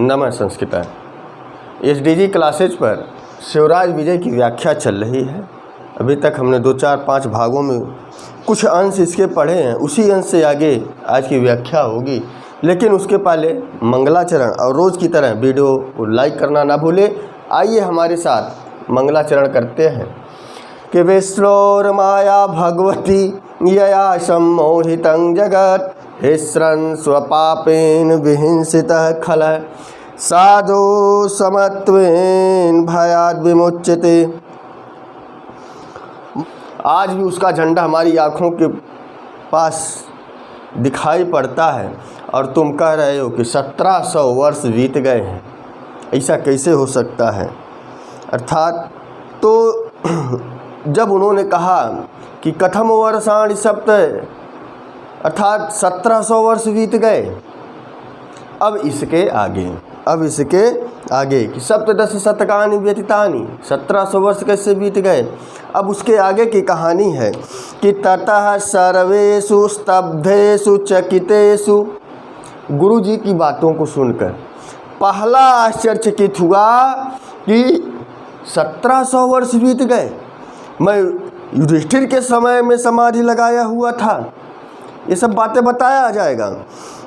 नमः संस्कृता। SDG classes पर शिवराज विजय की व्याख्या चल रही है। अभी तक हमने 2, 4, 5 भागों में कुछ अंश इसके पढ़े हैं। उसी अंश से आगे आज की व्याख्या होगी, लेकिन उसके पहले मंगलाचरण और रोज़ की तरह वीडियो को लाइक करना ना भूले। आइए हमारे साथ मंगलाचरण करते हैं कि विष्णोर्माया भगवती यया सम्मोहितं जगत् हिस्रन् स्वपापेन विहिंसितः खलः साधु समत्वेन भयाद् विमुच्यते। आज भी उसका झंडा हमारी आँखों के पास दिखाई पड़ता है और तुम कह रहे हो कि 1700 वर्ष बीत गए हैं। ऐसा कैसे हो सकता है? अर्थात तो जब उन्होंने कहा कि कथम वर्षाणि सप्त, अर्थात 1700 वर्ष बीत गए। अब इसके आगे कि सप्तदश शतकानि व्यतीतानि, 1700 वर्ष कैसे बीत गए। अब उसके आगे की कहानी है कि ततः सर्वेषु स्तब्धेषु चकितेषु, गुरु जी की बातों को सुनकर पहला आश्चर्यचकित हुआ कि 1700 वर्ष बीत गए। मैं युधिष्ठिर के समय में समाधि लगाया हुआ था। ये सब बातें बताया जाएगा।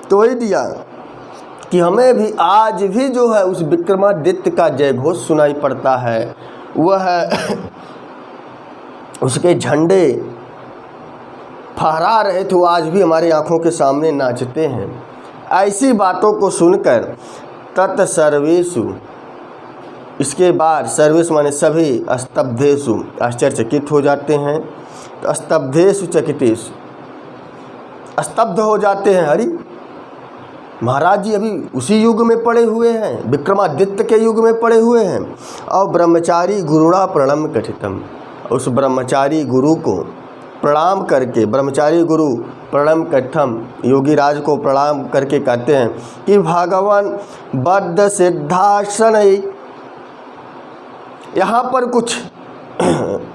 तो वही दिया कि हमें भी आज भी जो है उस विक्रमादित्य का जय घोष सुनाई पड़ता है। वह उसके झंडे फहरा रहे थे, वो आज भी हमारी आंखों के सामने नाचते हैं। ऐसी बातों को सुनकर तत् सर्वेषु, इसके बाद सर्वेषु माने सभी, स्तब्धेषु आश्चर्यचकित हो जाते हैं। तो स्तब्धेषु चकितेषु, स्तब्ध हो जाते हैं। हरि महाराज जी अभी उसी युग में पड़े हुए हैं, विक्रमादित्य के युग में पड़े हुए हैं। और ब्रह्मचारी गुरुणा प्रणम कथितम, उस ब्रह्मचारी गुरु को प्रणाम करके, ब्रह्मचारी गुरु प्रणम कथम, योगी राज को प्रणाम करके कहते हैं कि भगवान बद्ध सिद्धासन। यहाँ पर कुछ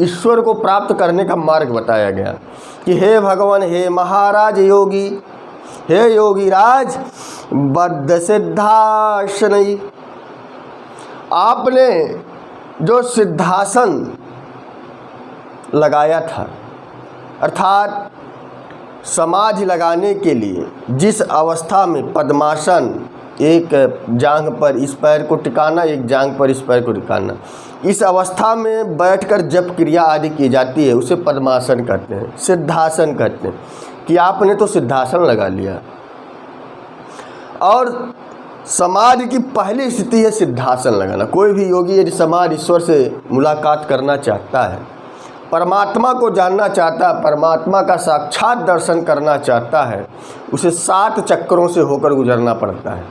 ईश्वर को प्राप्त करने का मार्ग बताया गया कि हे भगवान, हे महाराज योगी, हे योगी राज, बद्ध सिद्धासन, आपने जो सिद्धासन लगाया था, अर्थात समाधि लगाने के लिए जिस अवस्था में पद्मासन, एक जांघ पर इस पैर को टिकाना, एक जांघ पर इस पैर को टिकाना, इस अवस्था में बैठकर जप क्रिया आदि की जाती है, उसे पद्मासन कहते हैं, सिद्धासन कहते हैं। कि आपने तो सिद्धासन लगा लिया। और समाधि की पहली स्थिति है सिद्धासन लगाना। कोई भी योगी यदि समाधि ईश्वर से मुलाकात करना चाहता है, परमात्मा को जानना चाहता है, परमात्मा का साक्षात दर्शन करना चाहता है, उसे 7 चक्रों से होकर गुजरना पड़ता है।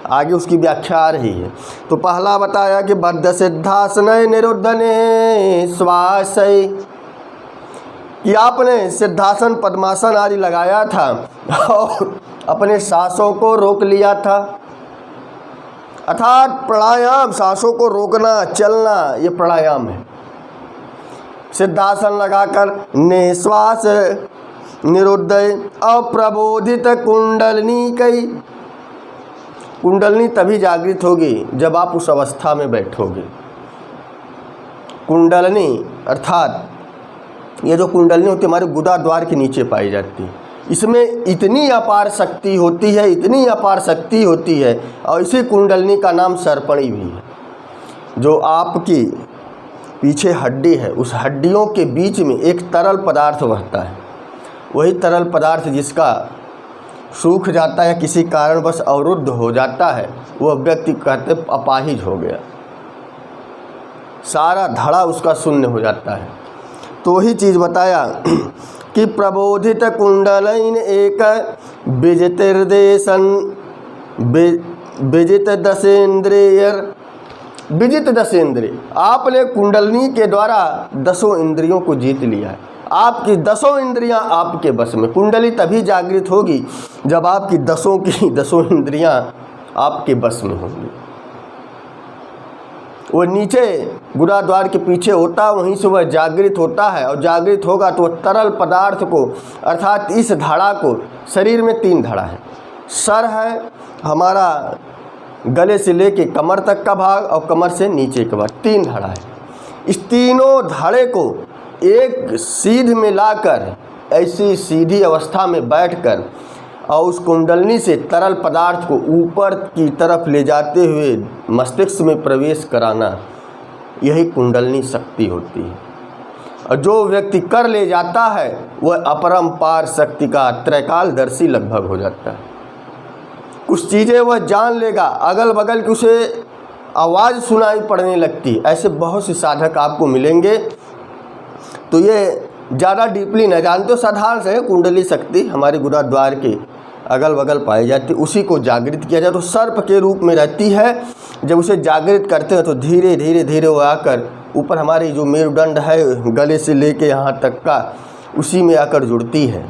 आगे उसकी व्याख्या आ रही है। तो पहला बताया कि बद्ध सिद्धासनय निरुद्धने श्वासय, कि आपने सिद्धासन पद्मासन आदि लगाया था और अपने सांसों को रोक लिया था। अर्थात प्राणायाम, सांसों को रोकना, चलना, ये प्राणायाम है। सिद्धासन लगाकर निश्वास निरुद्ध अप्रबोधित कुंडलनी कई, कुंडलनी तभी जागृत होगी जब आप उस अवस्था में बैठोगे। कुंडलनी अर्थात ये जो कुंडलनी होती है हमारे गुदा द्वार के नीचे पाई जाती है। इसमें इतनी अपार शक्ति होती है, इतनी अपार शक्ति होती है। और इसी कुंडलनी का नाम सर्पणी भी है। जो आपकी पीछे हड्डी है, उस हड्डियों के बीच में एक तरल पदार्थ बहता है। वही तरल पदार्थ जिसका सूख जाता है, किसी कारणवश अवरुद्ध हो जाता है, वह व्यक्ति कहते अपाहिज हो गया, सारा धड़ा उसका शून्य हो जाता है। तो वही चीज़ बताया कि प्रबोधित कुंडलैन एक विजितिर्देशन विजित दशेंद्रिय, आपने कुंडलनी के द्वारा 10 इंद्रियों को जीत लिया है। आपकी 10 इंद्रियां आपके बस में। कुंडली तभी जागृत होगी जब आपकी 10 इंद्रियां आपके बस में होंगी। वो नीचे गुदा द्वार के पीछे होता है, वहीं से वह जागृत होता है। और जागृत होगा तो वह तरल पदार्थ को, अर्थात इस धड़ा को, शरीर में 3 धड़ा है। सर है हमारा गले से लेके कमर तक का भाग और कमर से नीचे का भाग, 3 धड़ा है। इस तीनों धड़े को एक सीध में लाकर ऐसी सीधी अवस्था में बैठकर और उस कुंडलनी से तरल पदार्थ को ऊपर की तरफ ले जाते हुए मस्तिष्क में प्रवेश कराना, यही कुंडलनी शक्ति होती है। और जो व्यक्ति कर ले जाता है वह अपरंपार शक्ति का त्रैकालदर्शी लगभग हो जाता है। कुछ चीज़ें वह जान लेगा, अगल बगल की उसे आवाज़ सुनाई पड़ने लगती। ऐसे बहुत से साधक आपको मिलेंगे। तो ये ज़्यादा डीपली न जानते हो, साधारण से कुंडली शक्ति हमारे गुरुद्वार के अगल बगल पाई जाती, उसी को जागृत किया जाए तो सर्प के रूप में रहती है। जब उसे जागृत करते हैं तो धीरे धीरे धीरे वो आकर ऊपर हमारी जो मेरुदंड है गले से लेके यहाँ तक का, उसी में आकर जुड़ती है।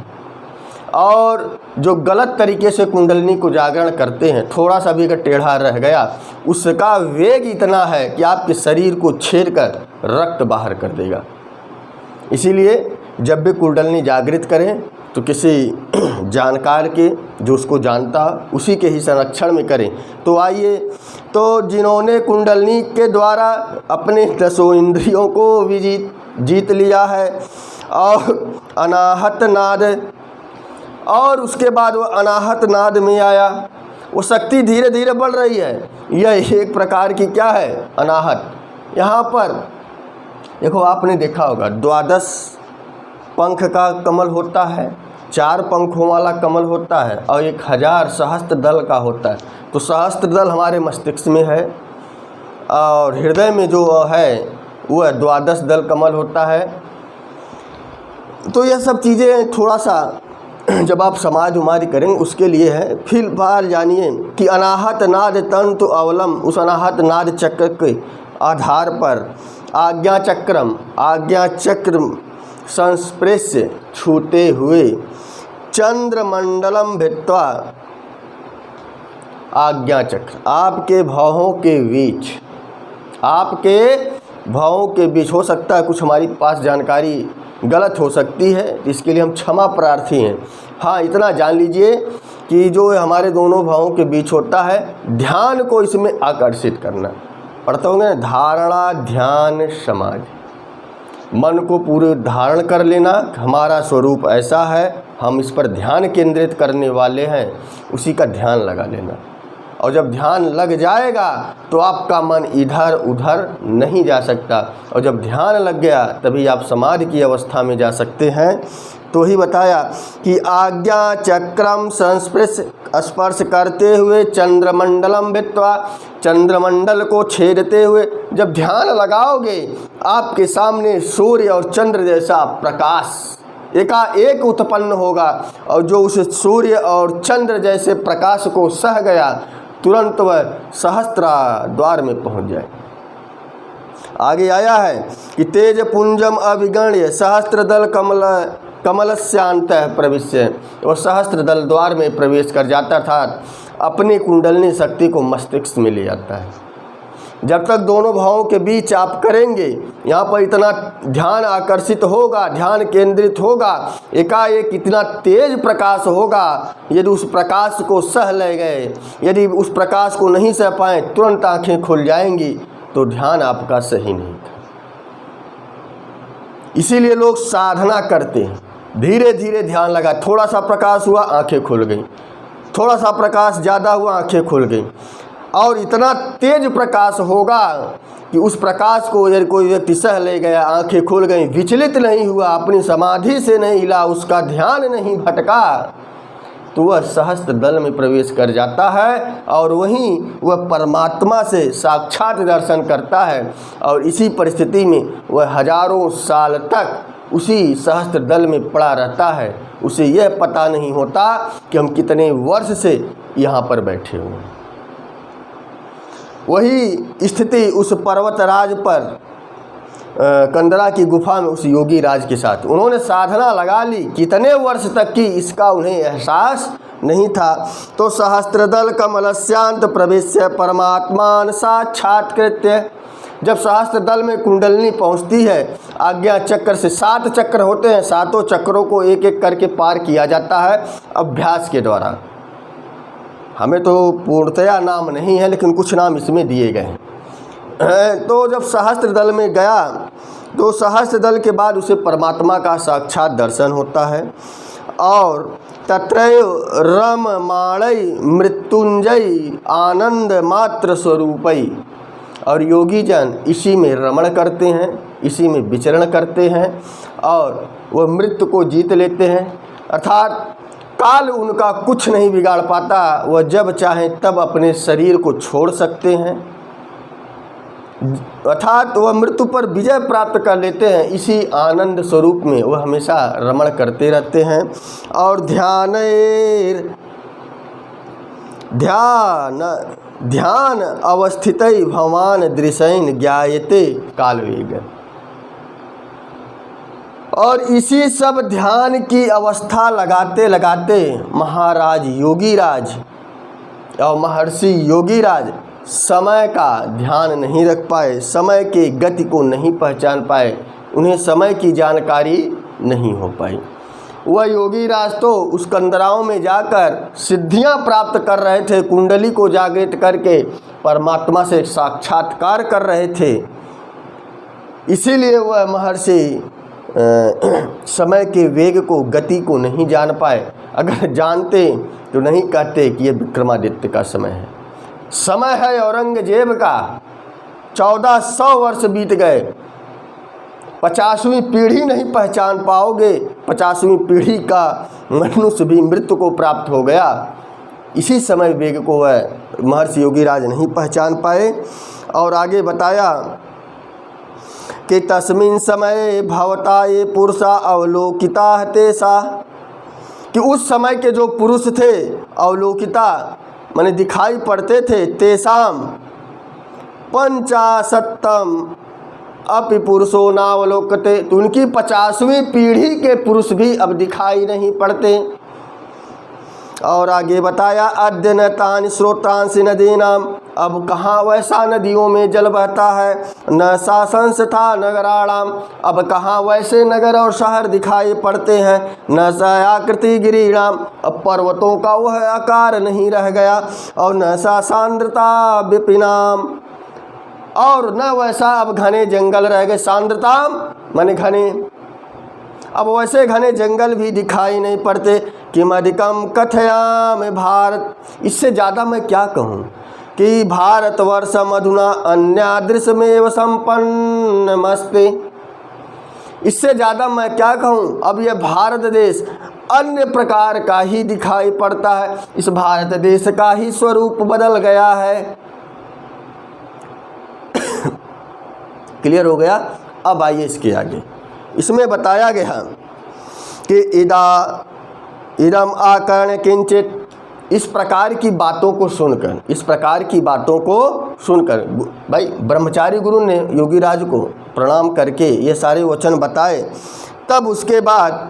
और जो गलत तरीके से कुंडलनी को जागरण करते हैं, थोड़ा सा भी अगर टेढ़ा रह गया, उसका वेग इतना है कि आपके शरीर को छेद कर रक्त बाहर कर देगा। इसीलिए जब भी कुंडलनी जागृत करें तो किसी जानकार के, जो उसको जानता उसी के ही संरक्षण में करें। तो आइए, तो जिन्होंने कुंडलनी के द्वारा अपने 10 इंद्रियों को भी जीत लिया है और अनाहत नाद, और उसके बाद वो अनाहत नाद में आया, वो शक्ति धीरे धीरे बढ़ रही है। यह एक प्रकार की क्या है, अनाहत। यहाँ पर देखो, आपने देखा होगा 12 पंख का कमल होता है, 4 पंखों वाला कमल होता है और 1000 सहस्त्र दल का होता है। तो सहस्त्र दल हमारे मस्तिष्क में है और हृदय में जो है वह 12 दल कमल होता है। तो यह सब चीज़ें थोड़ा सा जब आप समाज उमारी करेंगे उसके लिए है। फिलहाल जानिए कि अनाहत नाद तंतु अवलम, उस अनाहत नाद चक्र के आधार पर आज्ञा चक्र संस्पृश्य छूते हुए चंद्रमंडलम भित्वा, आज्ञा चक्र आपके भवों के बीच हो सकता है कुछ हमारी पास जानकारी गलत हो सकती है, इसके लिए हम क्षमा प्रार्थी हैं। हाँ, इतना जान लीजिए कि जो हमारे दोनों भावों के बीच होता है, ध्यान को इसमें आकर्षित करना पड़ता होगा। धारणा, ध्यान, समाधि, मन को पूरे धारण कर लेना, हमारा स्वरूप ऐसा है, हम इस पर ध्यान केंद्रित करने वाले हैं, उसी का ध्यान लगा लेना। और जब ध्यान लग जाएगा तो आपका मन इधर उधर नहीं जा सकता, और जब ध्यान लग गया तभी आप समाधि की अवस्था में जा सकते हैं। तो ही बताया कि आज्ञा चक्रम स्पर्श करते हुए चंद्रमंडलम भित्वा, चंद्रमंडल को छेदते हुए जब ध्यान लगाओगे, आपके सामने सूर्य और चंद्र जैसा प्रकाश एकाएक उत्पन्न होगा। और जो उस सूर्य और चंद्र जैसे प्रकाश को सह गया, तुरंत वह सहस्त्रा द्वार में पहुंच जाए। आगे आया है कि तेज पुंजम अभिगण्य सहस्त्र दल कमलस्यांत प्रविश्य, और सहस्त्र दल द्वार में प्रवेश कर जाता था, अपनी कुंडलनी शक्ति को मस्तिष्क में ले जाता है। जब तक दोनों भावों के बीच आप करेंगे, यहाँ पर इतना ध्यान आकर्षित होगा, ध्यान केंद्रित होगा, एकाएक इतना तेज प्रकाश होगा, यदि उस प्रकाश को सह ले गए, यदि उस प्रकाश को नहीं सह पाए, तुरंत आंखें खुल जाएंगी, तो ध्यान आपका सही नहीं था। इसीलिए लोग साधना करते हैं, धीरे धीरे ध्यान लगा, थोड़ा सा प्रकाश हुआ आंखें खुल गई, थोड़ा सा प्रकाश ज़्यादा हुआ आंखें खुल गई, और इतना तेज प्रकाश होगा कि उस प्रकाश को यदि कोई व्यक्ति सह ले गया, आंखें खुल गई, विचलित नहीं हुआ, अपनी समाधि से नहीं हिला, उसका ध्यान नहीं भटका, तो वह सहस्त्र दल में प्रवेश कर जाता है और वहीं वह परमात्मा से साक्षात दर्शन करता है। और इसी परिस्थिति में वह हजारों साल तक उसी सहस्त्र दल में पड़ा रहता है। उसे यह पता नहीं होता कि हम कितने वर्ष से यहाँ पर बैठे हुए हैं। वही स्थिति उस पर्वतराज पर कंदरा की गुफा में उस योगी राज के साथ, उन्होंने साधना लगा ली कितने वर्ष तक की, इसका उन्हें एहसास नहीं था। तो सहस्त्रदल कमलस्यांत प्रवेश्य परमात्मान साक्षात्कृत्य, जब सहस्त्र दल में कुंडलनी पहुंचती है, आज्ञा चक्र से 7 चक्र होते हैं, 7 चक्रों को एक एक करके पार किया जाता है अभ्यास के द्वारा। हमें तो पूर्णतया नाम नहीं है, लेकिन कुछ नाम इसमें दिए गए हैं। तो जब सहस्त्र दल में गया तो सहस्त्र दल के बाद उसे परमात्मा का साक्षात दर्शन होता है। और तत्रैव रममाणै मृत्युंजय आनंद मात्र स्वरूपै, और योगी जन इसी में रमण करते हैं, इसी में विचरण करते हैं और वह मृत्यु को जीत लेते हैं। अर्थात काल उनका कुछ नहीं बिगाड़ पाता, वह जब चाहें तब अपने शरीर को छोड़ सकते हैं, अर्थात वह मृत्यु पर विजय प्राप्त कर लेते हैं। इसी आनंद स्वरूप में वह हमेशा रमण करते रहते हैं। और ध्यान अवस्थितै भवान दृशैन ज्ञायते कालवेग, और इसी सब ध्यान की अवस्था लगाते लगाते महाराज योगीराज और महर्षि योगीराज समय का ध्यान नहीं रख पाए, समय के गति को नहीं पहचान पाए, उन्हें समय की जानकारी नहीं हो पाई। वह योगीराज तो उस कंदराओं में जाकर सिद्धियां प्राप्त कर रहे थे, कुंडली को जागृत करके परमात्मा से साक्षात्कार कर रहे थे। इसीलिए वह महर्षि समय के वेग को, गति को नहीं जान पाए। अगर जानते तो नहीं कहते कि यह विक्रमादित्य का समय है। समय है औरंगजेब का, 1400 वर्ष बीत गए, 50वीं पीढ़ी नहीं पहचान पाओगे। 50वीं पीढ़ी का मनुष्य भी मृत्यु को प्राप्त हो गया। इसी समय वेग को वह महर्षि योगीराज नहीं पहचान पाए। और आगे बताया कि तस्मिन् समय भवता ये पुरुषा अवलोकिता तेसा, कि उस समय के जो पुरुष थे अवलोकिता माने दिखाई पड़ते थे, तेसाम 50 अपि पुरुषो नावलोकते, तो उनकी 50वीं पीढ़ी के पुरुष भी अब दिखाई नहीं पड़ते। और आगे बताया अद्य न तानि स्रोतांसि नदीनाम, अब कहाँ वैसा नदियों में जल बहता है, न सा संस्था नगराणाम, अब कहाँ वैसे नगर और शहर दिखाई पड़ते हैं, न सा आकृति गिरिणाम, अब पर्वतों का वह आकार नहीं रह गया, और न सा सांद्रता विपिनाम, और न वैसा अब घने जंगल रह गए। सांद्रताम माने घने, अब वैसे घने जंगल भी दिखाई नहीं पड़ते। किमधिकम कथयाम भारत, इससे ज़्यादा मैं क्या कहूँ कि भारतवर्ष मधुना अन्यादृशमेव संपन्नमस्ते, इससे ज़्यादा मैं क्या कहूँ। अब यह भारत देश अन्य प्रकार का ही दिखाई पड़ता है, इस भारत देश का ही स्वरूप बदल गया है। क्लियर हो गया। अब आइए इसके आगे, इसमें बताया गया कि इदम आकर्ण किंचित, इस प्रकार की बातों को सुनकर, इस प्रकार की बातों को सुनकर भाई ब्रह्मचारी गुरु ने योगीराज को प्रणाम करके ये सारे वचन बताए। तब उसके बाद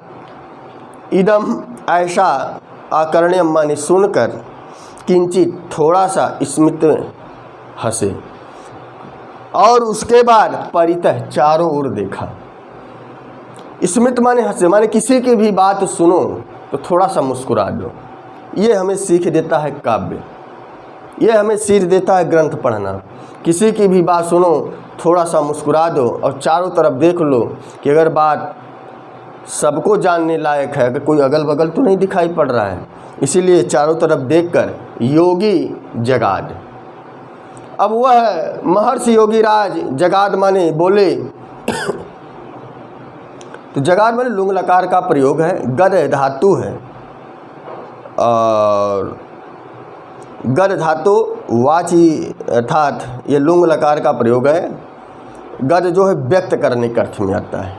इदम ऐसा आकर्ण्य माने सुनकर किंचित थोड़ा सा स्मित हंसे, और उसके बाद परितः चारों ओर देखा। स्मित माने हंसे, माने किसी की भी बात सुनो तो थोड़ा सा मुस्कुरा दो। ये हमें सीख देता है काव्य, ये हमें सीख देता है ग्रंथ पढ़ना। किसी की भी बात सुनो, थोड़ा सा मुस्कुरा दो और चारों तरफ देख लो कि अगर बात सबको जानने लायक है, अगर कोई अगल बगल तो नहीं दिखाई पड़ रहा है। इसीलिए चारों तरफ देखकर योगी जगाद, अब वह महर्षि योगीराज जगाद माने बोले तो जगाद माने लुंग लकार का प्रयोग है, गद धातु है, और गद धातु वाची अर्थात ये लुंग लकार का प्रयोग है। गद जो है व्यक्त करने के अर्थ में आता है।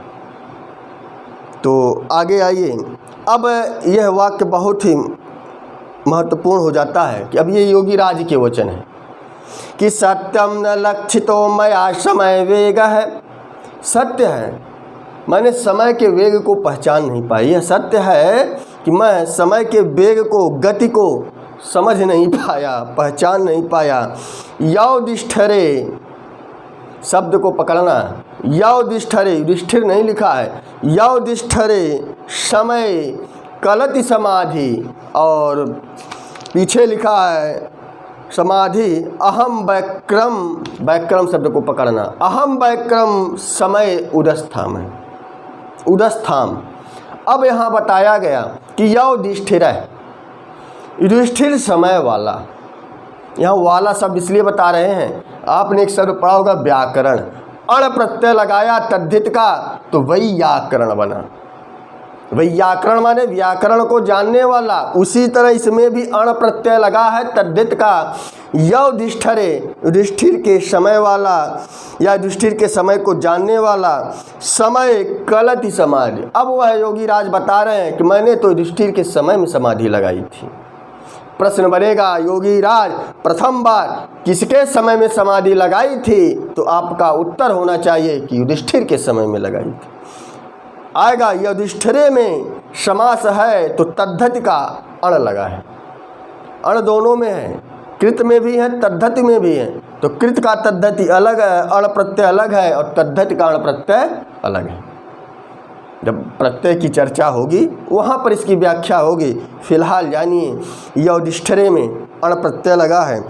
तो आगे आइए, अब यह वाक्य बहुत ही महत्वपूर्ण हो जाता है कि अब ये योगीराज के वचन हैं कि सत्यम न लक्षितो मया समय वेग है। सत्य है, मैंने समय के वेग को पहचान नहीं पाई। यह सत्य है कि मैं समय के वेग को, गति को समझ नहीं पाया, पहचान नहीं पाया। यौदिष्ठरे शब्द को पकड़ना, यौदिष्ठरे, युधिष्ठिर नहीं लिखा है, यौदिष्ठरे समय कलति समाधि, और पीछे लिखा है समाधि अहम वैक्रम, वैक्रम शब्द को पकड़ना, अहम वैक्रम समय उदस्थाम है, उदस्थाम। अब यहाँ बताया गया कि युधिष्ठिर है, युधिष्ठिर समय वाला, यहाँ वाला शब्द इसलिए बता रहे हैं, आपने एक शब्द पढ़ा होगा व्याकरण, अण प्रत्यय लगाया तद्धित का तो वैयाकरण बना। वैयाकरण माने व्याकरण को जानने वाला, उसी तरह इसमें भी अण प्रत्यय लगा है तद्धित का। युधिष्ठिरे, युधिष्ठिर के समय वाला या युधिष्ठिर के समय को जानने वाला, समय कलति समाधि। अब वह योगी राज बता रहे हैं कि मैंने तो युधिष्ठिर के समय में समाधि लगाई थी। प्रश्न बनेगा योगी राज प्रथम बार किसके समय में समाधि लगाई थी, तो आपका उत्तर होना चाहिए कि युधिष्ठिर के समय में लगाई थी। आएगा युधिष्ठिरे में समास है तो तद्धति का अण लगा है, अण दोनों में है, कृत में भी है तद्धति में भी है। तो कृत का तद्धति अलग है, अण प्रत्यय अलग है, और तद्धति का अण प्रत्यय अलग है। जब प्रत्यय की चर्चा होगी वहाँ पर इसकी व्याख्या होगी। फिलहाल जानिए युधिष्ठिरे में अण प्रत्यय लगा है,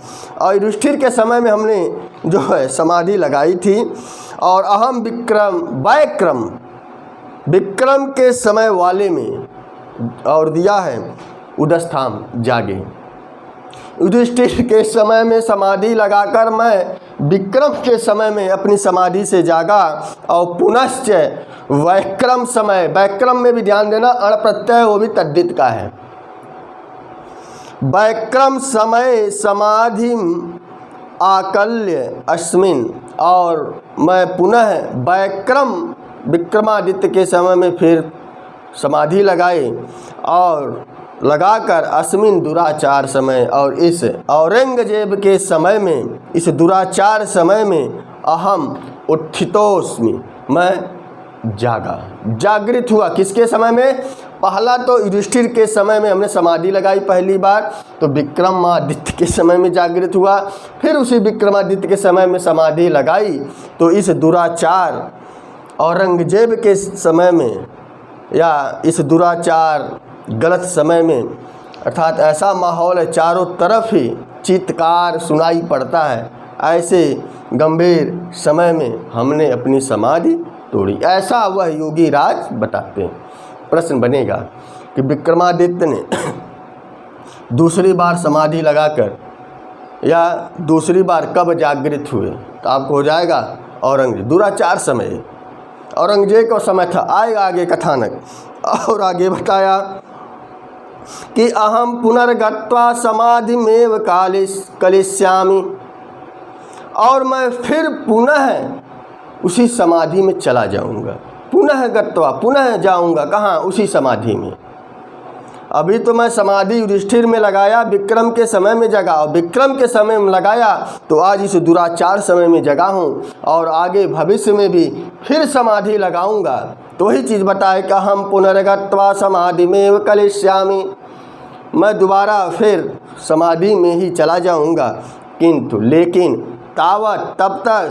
और युधिष्ठिर के समय में हमने जो है समाधि लगाई थी। और अहम विक्रम, वैक्रम, विक्रम के समय वाले में और दिया है उदस्थाम, जागे। युधिष्ठिर के समय में समाधि लगाकर मैं विक्रम के समय में अपनी समाधि से जागा। और पुनश्च वैक्रम समय, वैक्रम में भी ध्यान देना, अण प्रत्यय वो भी तद्धित का है। वैक्रम समय समाधि आकल्य अस्मिन, और मैं पुनः वैक्रम विक्रमादित्य के समय में फिर समाधि लगाई, और लगाकर अस्मिन दुराचार समय, और इस औरंगजेब के समय में, इस दुराचार समय में अहम उत्थितोस्मि, मैं जागा, जागृत हुआ। किसके समय में? पहला तो युधिष्ठिर के समय में हमने समाधि लगाई पहली बार, तो विक्रमादित्य के समय में जागृत हुआ। फिर उसी विक्रमादित्य के समय में समाधि लगाई, तो इस दुराचार औरंगजेब के समय में, या इस दुराचार गलत समय में, अर्थात ऐसा माहौल है चारों तरफ ही चीत्कार सुनाई पड़ता है, ऐसे गंभीर समय में हमने अपनी समाधि तोड़ी। ऐसा वह योगी राज बताते हैं। प्रश्न बनेगा कि विक्रमादित्य ने दूसरी बार समाधि लगाकर या दूसरी बार कब जागृत हुए, तो आपको हो जाएगा औरंगजेब, दुराचार समय, औरंगजेब का समय था। आएगा आगे कथानक, और आगे बताया कि अहम पुनर्गत्वा समाधिमेव कलिष्यामि, और मैं फिर पुनः उसी समाधि में चला जाऊंगा। पुनः गत्वा, पुनः जाऊंगा कहाँ? उसी समाधि में। अभी तो मैं समाधि युधिष्ठिर में लगाया, विक्रम के समय में जगा, और विक्रम के समय में लगाया तो आज इस दुराचार समय में जगा हूँ, और आगे भविष्य में भी फिर समाधि लगाऊंगा। तो वही चीज़ बताए कि हम पुनर्गत्वा समाधि में कलिष्यामि, मैं दोबारा फिर समाधि में ही चला जाऊंगा। किंतु लेकिन तावत, तब तक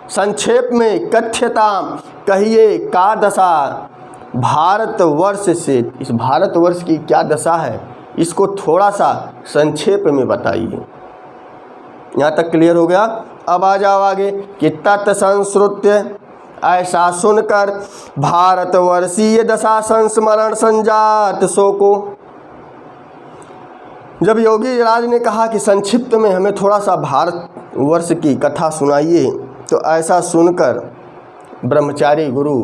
संक्षेप में कथ्यताम, कहिए का दशा भारतवर्ष से, इस भारतवर्ष की क्या दशा है, इसको थोड़ा सा संक्षेप में बताइए। यहाँ तक क्लियर हो गया। अब आ जाओ आगे कि तत्संश्रुत्य, ऐसा सुनकर भारतवर्षीय दशा संस्मरण संजात शोको। जब योगी राज ने कहा कि संक्षिप्त में हमें थोड़ा सा भारतवर्ष की कथा सुनाइए, तो ऐसा सुनकर ब्रह्मचारी गुरु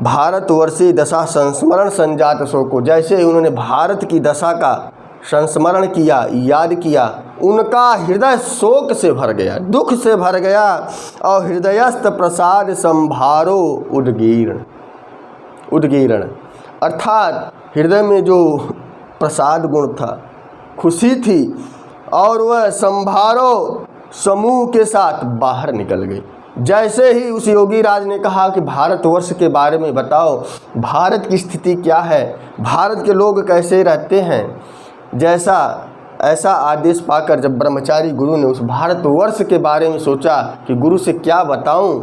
भारतवर्षीय दशा संस्मरण संजात शोको, जैसे ही उन्होंने भारत की दशा का संस्मरण किया, याद किया, उनका हृदय शोक से भर गया, दुख से भर गया। और हृदयस्थ प्रसाद संभारो उद्गीर्ण, अर्थात हृदय में जो प्रसाद गुण था, खुशी थी, और वह संभारो समूह के साथ बाहर निकल गई। जैसे ही उस योगी राज ने कहा कि भारतवर्ष के बारे में बताओ, भारत की स्थिति क्या है, भारत के लोग कैसे रहते हैं, ऐसा आदेश पाकर जब ब्रह्मचारी गुरु ने उस भारतवर्ष के बारे में सोचा कि गुरु से क्या बताऊं,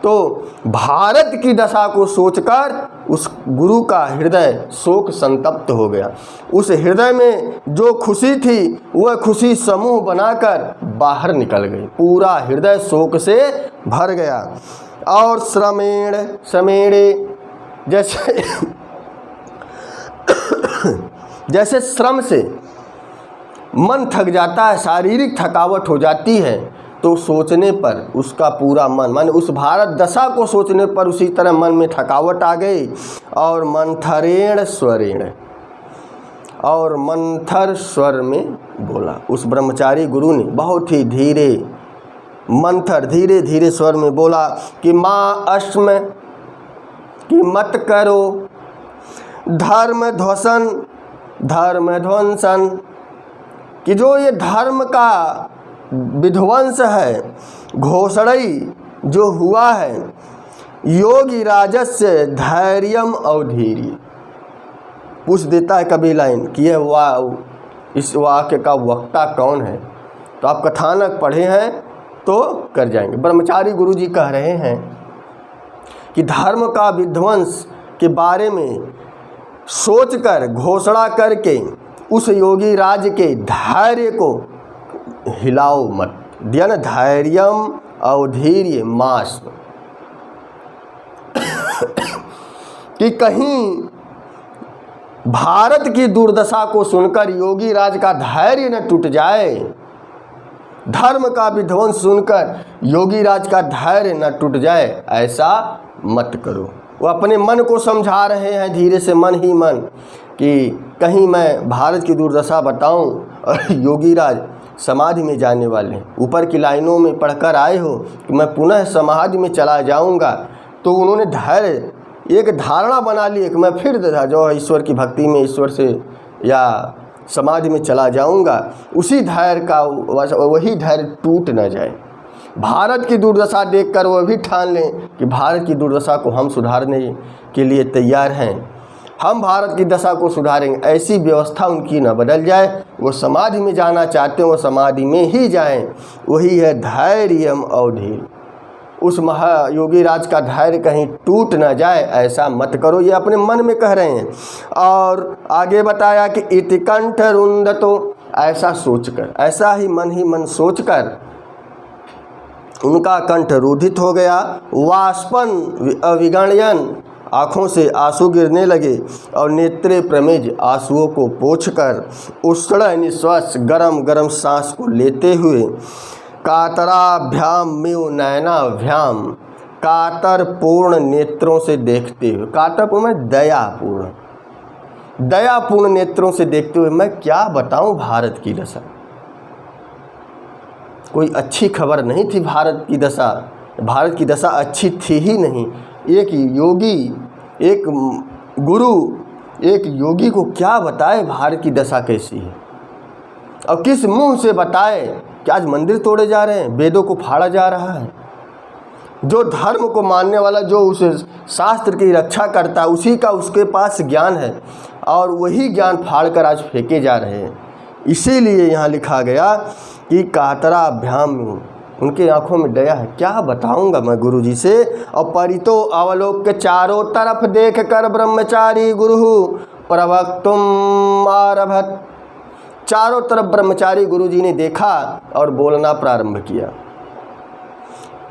तो भारत की दशा को सोचकर उस गुरु का हृदय शोक संतप्त हो गया। उस हृदय में जो खुशी थी वह खुशी समूह बनाकर बाहर निकल गई। पूरा हृदय शोक से भर गया। और श्रमेणे जैसे श्रम से मन थक जाता है, शारीरिक थकावट हो जाती है, तो सोचने पर उसका पूरा मन, माने उस भारत दशा को सोचने पर उसी तरह मन में थकावट आ गई। और मंथरेण स्वरेण, और मंथर स्वर में बोला। उस ब्रह्मचारी गुरु ने बहुत ही धीरे, मंथर धीरे धीरे स्वर में बोला कि माँ अश्म कि मत करो धर्म ध्वंसन, कि जो ये धर्म का विध्वंस है, घोषणई जो हुआ है, योगी राजस्य धैर्यम अवधीर्य। पूछ देता है कभी लाइन कि यह इस वाक्य का वक्ता कौन है, तो आप कथानक पढ़े हैं तो कर जाएंगे। ब्रह्मचारी गुरु जी कह रहे हैं कि धर्म का विध्वंस के बारे में सोचकर, घोषणा करके उस योगी राज के धैर्य को हिलाओ मत। दिया ना, धैर्यम अवधीर्य मास, कि कहीं भारत की दुर्दशा को सुनकर योगी राज का धैर्य न टूट जाए, धर्म का विध्वंस सुनकर योगी राज का धैर्य न टूट जाए, ऐसा मत करो। वो अपने मन को समझा रहे हैं धीरे से, मन ही मन, कि कहीं मैं भारत की दुर्दशा बताऊं और योगी राज समाधि में जाने वाले हैं। ऊपर की लाइनों में पढ़कर आए हो कि मैं पुनः समाधि में चला जाऊंगा, तो उन्होंने धैर्य, एक धारणा बना ली कि मैं फिर जो ईश्वर की भक्ति में, ईश्वर से या समाधि में चला जाऊंगा। उसी धैर्य का, वही धैर्य टूट न जाए। भारत की दुर्दशा देखकर वह भी ठान लें कि भारत की दुर्दशा को हम सुधारने के लिए तैयार हैं, हम भारत की दशा को सुधारेंगे। ऐसी व्यवस्था उनकी न बदल जाए। वो समाधि में जाना चाहते हैं, वो समाधि में ही जाएं। वही है धैर्यम अवधि। उस महायोगी राज का धैर्य कहीं टूट न जाए, ऐसा मत करो, ये अपने मन में कह रहे हैं। और आगे बताया कि इति कंठ रुंधतो, ऐसा सोचकर, ऐसा ही मन सोचकर उनका कंठ रुधित हो गया। वाष्पन अविगणयन, आँखों से आंसू गिरने लगे। और नेत्रे प्रमेज, आंसुओं को पोंछकर उष्ण निश्वास, गरम गरम सांस को लेते हुए, कातराभ्याम मेव नयनाभ्याम, कातर पूर्ण नेत्रों से देखते हुए, कातर पूर्ण दयापूर्ण नेत्रों से देखते हुए, मैं क्या बताऊं भारत की दशा। कोई अच्छी खबर नहीं थी भारत की दशा, भारत की दशा अच्छी थी ही नहीं। एक योगी, एक गुरु, एक योगी को क्या बताए भारत की दशा कैसी है, और किस मुंह से बताए कि आज मंदिर तोड़े जा रहे हैं, वेदों को फाड़ा जा रहा है। जो धर्म को मानने वाला, जो उस शास्त्र की रक्षा करता है, उसी का उसके पास ज्ञान है, और वही ज्ञान फाड़ कर आज फेंके जा रहे हैं। इसीलिए यहाँ लिखा गया कि कातराभ्याम, उनके आँखों में दया है। क्या बताऊंगा मैं गुरु जी से। और परितो अवलोक के चारों तरफ देख कर ब्रह्मचारी गुरु प्रवक्तुम आरभत, चारों तरफ ब्रह्मचारी गुरु जी ने देखा और बोलना प्रारंभ किया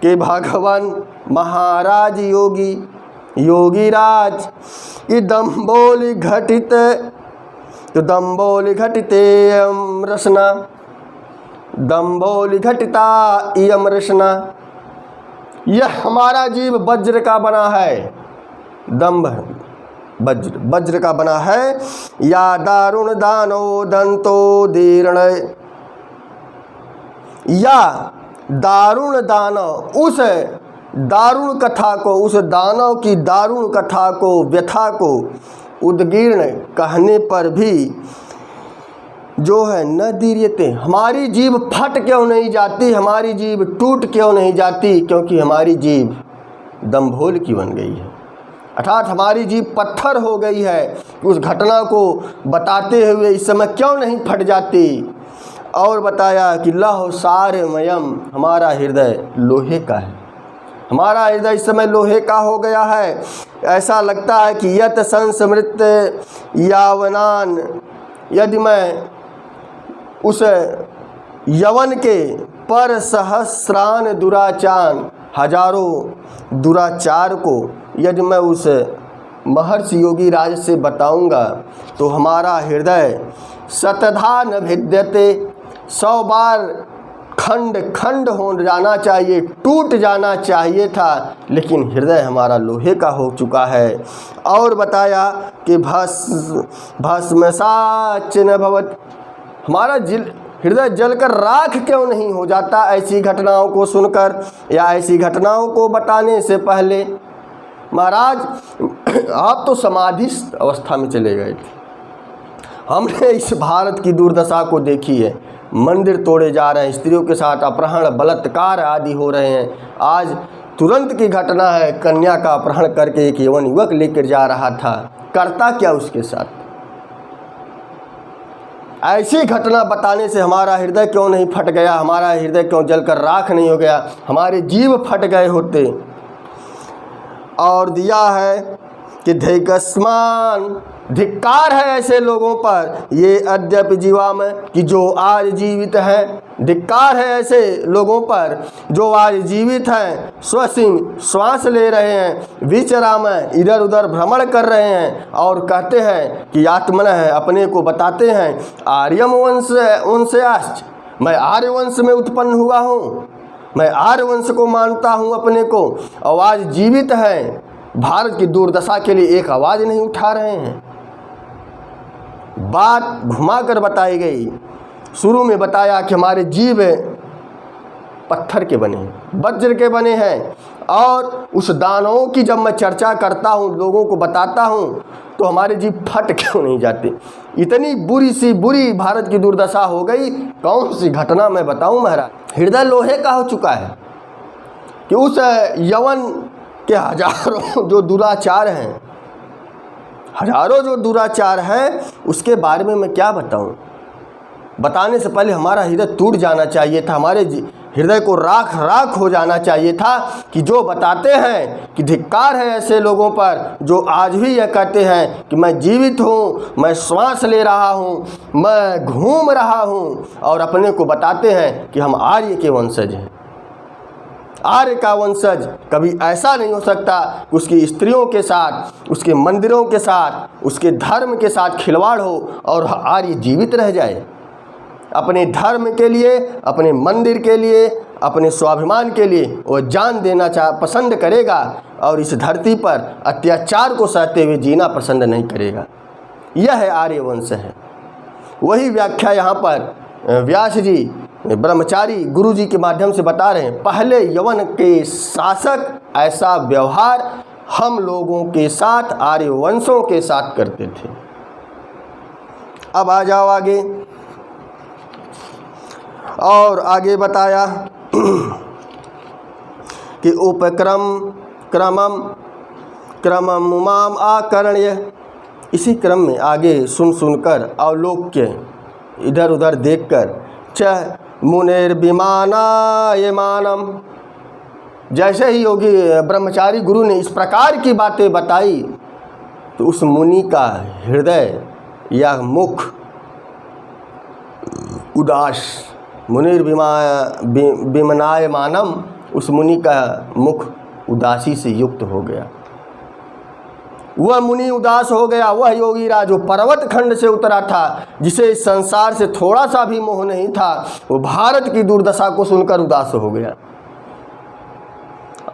कि भगवान महाराज योगीराज दम्बोलि घटित, तो दम्बोलि घटिते रसना, दम्बोलि घटिता इयम रसना। यह हमारा जीव वज्र का बना है, दम्भ वज्र का बना है। या दारुण दानो दंतो दीर्ण, या दारुण दानव, उस दारुण कथा को, उस दानव की दारुण कथा को, व्यथा को उद्गीर्ण कहने पर भी जो है न दीर्यते, हमारी जीभ फट क्यों नहीं जाती, हमारी जीभ टूट क्यों नहीं जाती, क्योंकि हमारी जीभ दम्भोल की बन गई है। अर्थात हमारी जीभ पत्थर हो गई है कि उस घटना को बताते हुए इस समय क्यों नहीं फट जाती। और बताया कि लौह सारमयम, हमारा हृदय लोहे का है, हमारा हृदय इस समय लोहे का हो गया है। ऐसा लगता है कि यत संस्मृत यावनान, यदि मैं उस यवन के पर सहस्रान दुराचार, हजारों दुराचार को यदि मैं उस महर्षि योगी राज से बताऊंगा तो हमारा हृदय शतधा न भिद्यते, 100 बार खंड खंड हो जाना चाहिए, टूट जाना चाहिए था, लेकिन हृदय हमारा लोहे का हो चुका है। और बताया कि भस्मसाच न भवत, हमारा हृदय जलकर राख क्यों नहीं हो जाता ऐसी घटनाओं को सुनकर या ऐसी घटनाओं को बताने से पहले। महाराज आप तो समाधिस्थ अवस्था में चले गए थे। हमने इस भारत की दुर्दशा को देखी है, मंदिर तोड़े जा रहे हैं, स्त्रियों के साथ अपहरण बलात्कार आदि हो रहे हैं। आज तुरंत की घटना है, कन्या का अपहरण करके एक यवन युवक लेकर जा रहा था, करता क्या उसके साथ। ऐसी घटना बताने से हमारा हृदय क्यों नहीं फट गया, हमारा हृदय क्यों जलकर राख नहीं हो गया, हमारे जीव फट गए होते। और दिया है कि धिक्स्मान, धिक्कार है ऐसे लोगों पर, ये अद्यपि जीवा में, कि जो आज जीवित हैं। धिक्कार है ऐसे लोगों पर जो आज जीवित हैं, स्वसिंह श्वास ले रहे हैं, विचरा में इधर उधर भ्रमण कर रहे हैं और कहते हैं कि आत्मन है, अपने को बताते हैं आर्यम वंश उनसे आश्च, मैं आर्य वंश में उत्पन्न हुआ हूँ, मैं आर्य वंश को मानता हूँ अपने को, और आज जीवित हैं, भारत की दुर्दशा के लिए एक आवाज़ नहीं उठा रहे हैं। बात घुमाकर बताई गई। शुरू में बताया कि हमारे जीव पत्थर के बने हैं, वज्र के बने हैं, और उस दानवों की जब मैं चर्चा करता हूँ, लोगों को बताता हूँ, तो हमारे जीव फट क्यों नहीं जाते। इतनी बुरी सी बुरी भारत की दुर्दशा हो गई। कौन सी घटना मैं बताऊँ महाराज, हृदय लोहे का हो चुका है कि उस यवन के हजारों जो दुराचार हैं, हजारों जो दुराचार हैं, उसके बारे में मैं क्या बताऊं। बताने से पहले हमारा हृदय टूट जाना चाहिए था, हमारे हृदय को राख राख हो जाना चाहिए था कि जो बताते हैं कि धिक्कार है ऐसे लोगों पर जो आज भी यह कहते हैं कि मैं जीवित हूँ, मैं श्वास ले रहा हूँ, मैं घूम रहा हूँ, और अपने को बताते हैं कि हम आर्य के वंशज हैं। आर्य का वंशज कभी ऐसा नहीं हो सकता कि उसकी स्त्रियों के साथ, उसके मंदिरों के साथ, उसके धर्म के साथ खिलवाड़ हो और आर्य जीवित रह जाए। अपने धर्म के लिए, अपने मंदिर के लिए, अपने स्वाभिमान के लिए वो जान देना पसंद करेगा और इस धरती पर अत्याचार को सहते हुए जीना पसंद नहीं करेगा। यह है आर्य वंश है। वही व्याख्या यहाँ पर व्यास जी ब्रह्मचारी गुरु जी के माध्यम से बता रहे हैं। पहले यवन के शासक ऐसा व्यवहार हम लोगों के साथ, आर्य वंशों के साथ करते थे। अब आ जाओ आगे। और आगे बताया कि उपक्रम क्रमम क्रममुमाम आकर्ण्य। इसी क्रम में आगे सुन सुनकर अवलोक्य इधर उधर देखकर च मुनिर्विमानायमानम, जैसे ही योगी ब्रह्मचारी गुरु ने इस प्रकार की बातें बताई तो उस मुनि का हृदय या मुख उदास, मुनिर्विमानायमानम, उस मुनि का मुख उदासी से युक्त हो गया। वह मुनि उदास हो गया। वह योगी राज जो पर्वत खंड से उतरा था, जिसे इस संसार से थोड़ा सा भी मोह नहीं था, वो भारत की दुर्दशा को सुनकर उदास हो गया।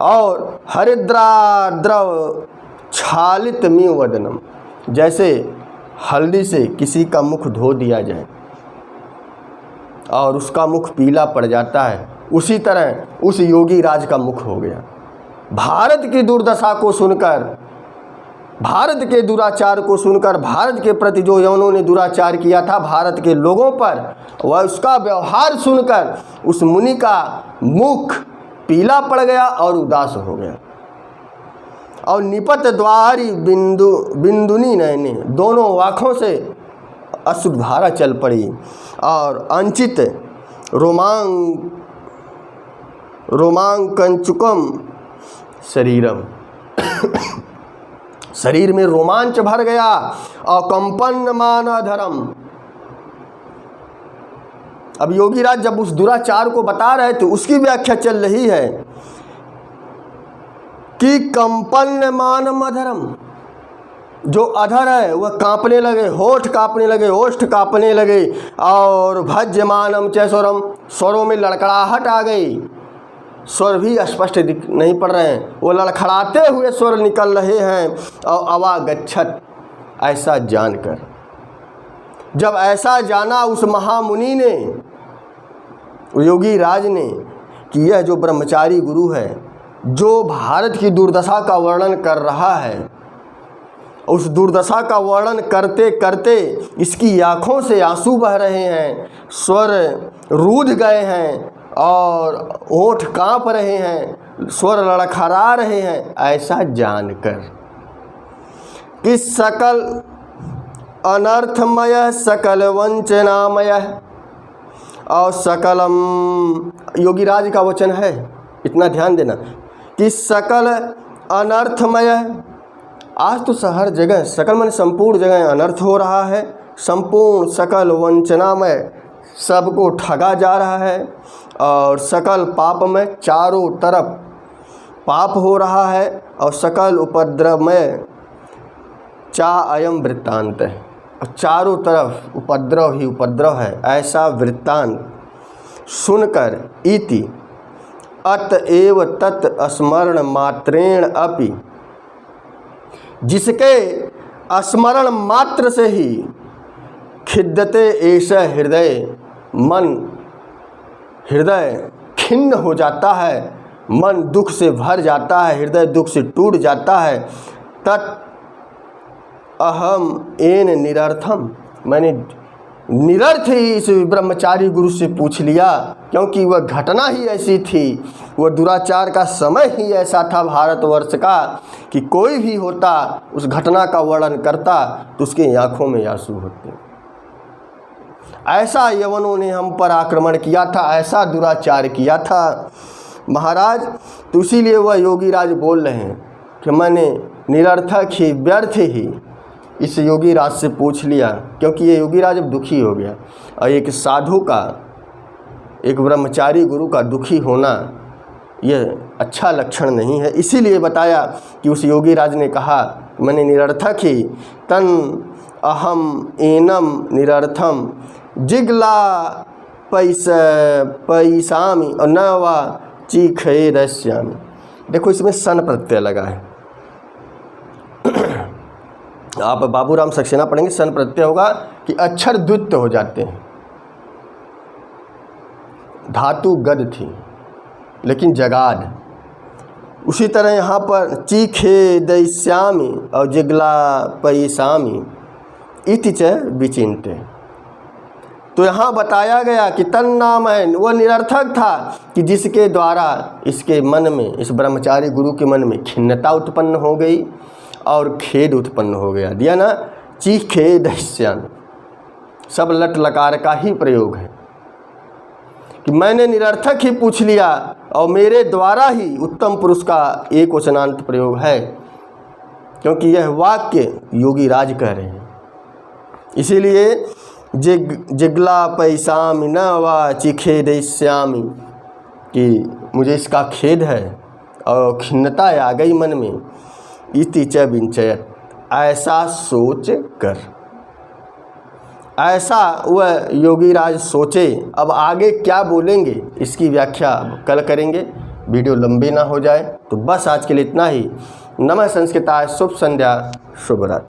और हरिद्राद्रव छालित मी वदनम, जैसे हल्दी से किसी का मुख धो दिया जाए और उसका मुख पीला पड़ जाता है, उसी तरह उस योगी राज का मुख हो गया। भारत की दुर्दशा को सुनकर, भारत के दुराचार को सुनकर, भारत के प्रति जो यवनों ने दुराचार किया था भारत के लोगों पर, वह उसका व्यवहार सुनकर उस मुनि का मुख पीला पड़ गया और उदास हो गया। और निपत द्वारी बिंदुनी नयने, दोनों आँखों से अश्रुधारा चल पड़ी और अंचित रोमांकंचुकम शरीरम शरीर में रोमांच भर गया। अकंपन मानधरम। अब योगीराज जब उस दुराचार को बता रहे थे उसकी व्याख्या चल रही है कि कंपन मानम अधरम, जो अधर है वह कांपने लगे, होठ कांपने लगे, ओष्ठ कांपने लगे। और भज्यमानम च स्वरम, स्वरों में लड़खड़ाहट आ गई, स्वर भी स्पष्ट नहीं पड़ रहे हैं, वो लड़खड़ाते हुए स्वर निकल रहे हैं। और अवागच्छत, ऐसा जानकर, जब ऐसा जाना उस महामुनि ने, योगी राज ने, कि यह जो ब्रह्मचारी गुरु है जो भारत की दुर्दशा का वर्णन कर रहा है, उस दुर्दशा का वर्णन करते करते इसकी आँखों से आंसू बह रहे हैं, स्वर रूध गए हैं और होठ कांप रहे हैं, स्वर लड़खड़ा रहे हैं, ऐसा जानकर कि सकल अनर्थमय सकल वंचनामय और सकलम, योगीराज का वचन है, इतना ध्यान देना कि सकल अनर्थमय, आज तो हर जगह सकल माने संपूर्ण जगह अनर्थ हो रहा है, संपूर्ण सकल वंचनामय, सबको ठगा जा रहा है। और सकल पाप में, चारों तरफ पाप हो रहा है। और सकल उपद्रव में चा अयम वृत्तांत है, और चारों तरफ उपद्रव ही उपद्रव है, ऐसा वृत्तांत सुनकर इति अतएव तत् स्मरण मात्रेण अपि, जिसके स्मरण मात्र से ही खिद्यते एष हृदय, मन हृदय खिन्न हो जाता है, मन दुख से भर जाता है, हृदय दुख से टूट जाता है। तत् अहम एन निरर्थम, मैंने निरर्थ ही इस ब्रह्मचारी गुरु से पूछ लिया, क्योंकि वह घटना ही ऐसी थी, वह दुराचार का समय ही ऐसा था भारतवर्ष का कि कोई भी होता उस घटना का वर्णन करता तो उसके आँखों में आंसू होते। ऐसा यवनों ने हम पर आक्रमण किया था, ऐसा दुराचार किया था महाराज। तो इसीलिए वह योगीराज बोल रहे हैं कि मैंने निरर्थक ही, व्यर्थ ही इस योगीराज से पूछ लिया, क्योंकि ये योगीराज अब दुखी हो गया। और एक साधु का, एक ब्रह्मचारी गुरु का दुखी होना यह अच्छा लक्षण नहीं है। इसीलिए बताया कि उस योगीराज ने कहा मैंने निरर्थक ही तन अहम एनम निरर्थम जिगला पैसामी और न वा चीखेरस्यामी। देखो इसमें सन प्रत्यय लगा है, आप बाबूराम सक्सेना पढ़ेंगे, सन प्रत्यय होगा कि अक्षर द्वित्व हो जाते हैं। धातु गद थी लेकिन जगाद। उसी तरह यहाँ पर चीखे दैश्यामी और जिगला पैसामी इति च विचिन्ते। तो यहाँ बताया गया कि तन नाम है, वह निरर्थक था कि जिसके द्वारा इसके मन में, इस ब्रह्मचारी गुरु के मन में खिन्नता उत्पन्न हो गई और खेद उत्पन्न हो गया। दिया ना, चीखे दैश्यामी, सब लट लकार का ही प्रयोग है कि मैंने निरर्थक ही पूछ लिया और मेरे द्वारा ही उत्तम पुरुष का एक वचनांत प्रयोग है, क्योंकि यह वाक्य योगी राज कह रहे हैं। इसीलिए जिगला पैसामी न वा चिखे दैश्यामी, कि मुझे इसका खेद है और खिन्नता आ गई मन में। इति च विंचयत, ऐसा सोच कर, ऐसा वह योगीराज सोचे। अब आगे क्या बोलेंगे इसकी व्याख्या कल करेंगे, वीडियो लंबी ना हो जाए। तो बस आज के लिए इतना ही। नमः संस्कृताय, शुभ संध्या, शुभ रात्रि।